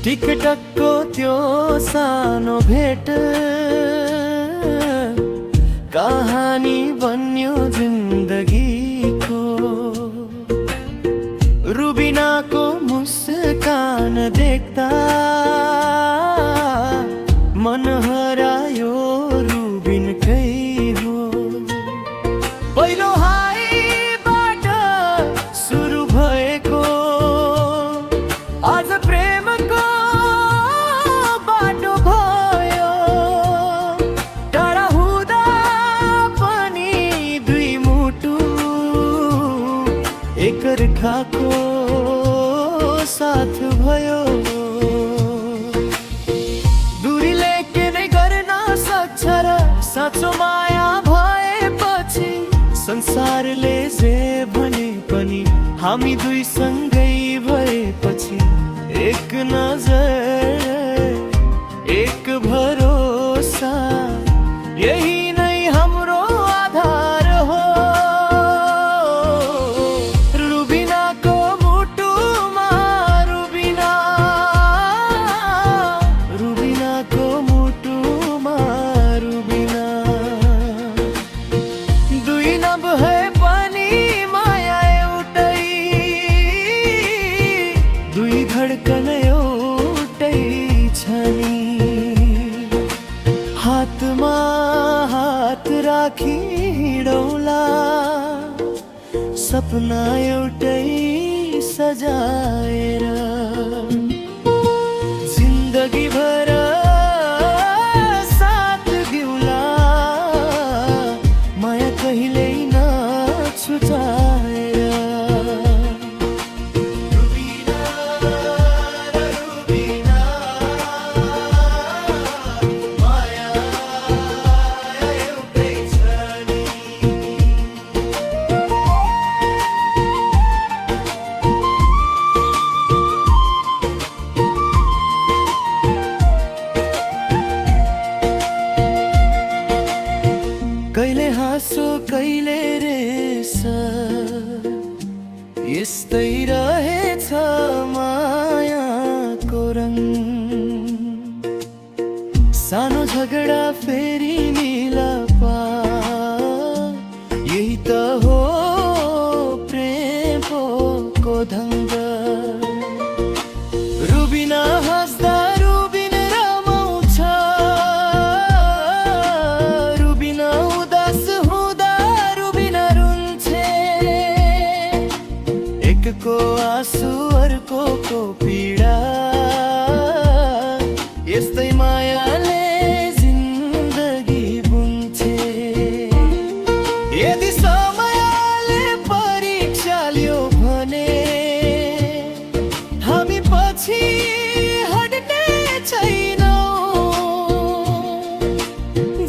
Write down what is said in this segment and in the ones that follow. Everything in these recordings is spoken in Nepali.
टिकटकको त्यो सानो भेट कहानी बन्यो जिन्दगीको। रुबिनाको मुस्कान देख्दा मन हरायो रुबिनकै हो। पहिलो हाईबाट सुरु भएको आज प्रेमको बाटो भयो। टाढा हुँदा पनि दुई मुटु एकअर्काको साथ भयो। दूरीले के नै गर्न सक्छ र साँचो माया भएपछि संसारले जे भने पनि हामी दुई सँगै भएपछि एक नजर एक भरोसा यही नै हाम्रो आधार हो। रुबिनाको मुटुमा रुबिना, रुबिनाको मुटुमा रुबिना। दुई नभए पनि माया एउटै, दुई धड्कन एउटै छ नि। हातमा हात राखी हिँडौला सपना एउटै सजाएर। जिन्दगी भर साथ दिउला माया कहिल्यै नछुटाएर। रुबिना र रुबिना माया एउटै छ नि। कहिले हाँसो कहिले रेस यस्तै रहेछ मायाको रङ। सानो झगडा फेरि मिलपा यही त हो प्रेमको ढङ्ग। रुबिना हाँस्दा रुबिन रमाउँछ, रुबिना उदास हुँदा रुबिना रुन्छे। एकको आँसु अर्कोको पीडा यस्तै मायाले जिन्दगी बुन्छे। यदि समयले परीक्षा लियो भने हामी पछि हट्ने छैनौँ।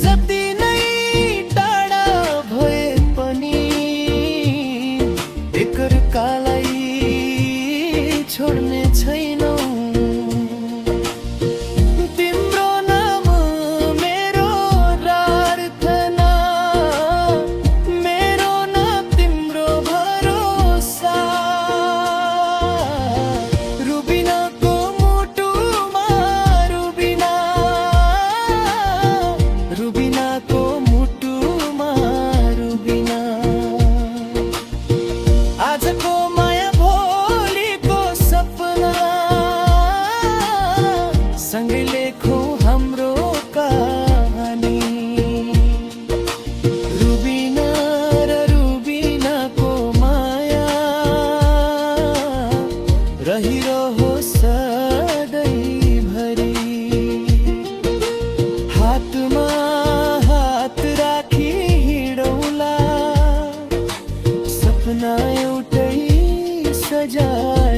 जति नै टाढा भए पनि एकअर्कालाई छोड्ने छैनौँ। तिम्रो नाम मेरो प्रार्थना, मेरो नाम तिम्रो भरोसा। रुबिनाको मुटुमा रुबिना, रुबिनाको मुटुमा रुबिना। आजको माया भोलिको सपना सँगै लेखौँ हाम्रो कहानी। रुबिना र रुबिनाको माया रहिरहोस् सधैँभरि। हातमा हात राखी हिँडौला सपना एउटै सजाएर।